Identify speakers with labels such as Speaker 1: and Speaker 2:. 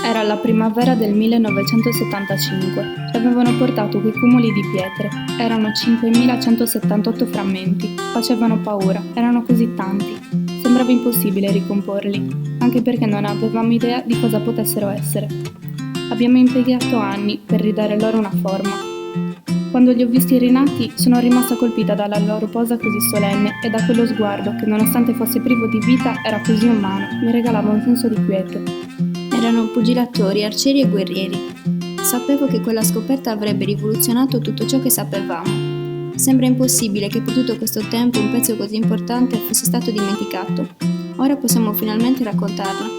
Speaker 1: Era la primavera del 1975. Ci avevano portato quei cumuli di pietre. Erano 5.178 frammenti. Facevano paura. Erano così tanti. Sembrava impossibile ricomporli, anche perché non avevamo idea di cosa potessero essere. Abbiamo impiegato anni per ridare loro una forma. Quando li ho visti rinati, sono rimasta colpita dalla loro posa così solenne e da quello sguardo che, nonostante fosse privo di vita, era così umano, mi regalava un senso di quiete.
Speaker 2: Erano pugilatori, arcieri e guerrieri. Sapevo che quella scoperta avrebbe rivoluzionato tutto ciò che sapevamo. Sembra impossibile che per tutto questo tempo un pezzo così importante fosse stato dimenticato. Ora possiamo finalmente raccontarla.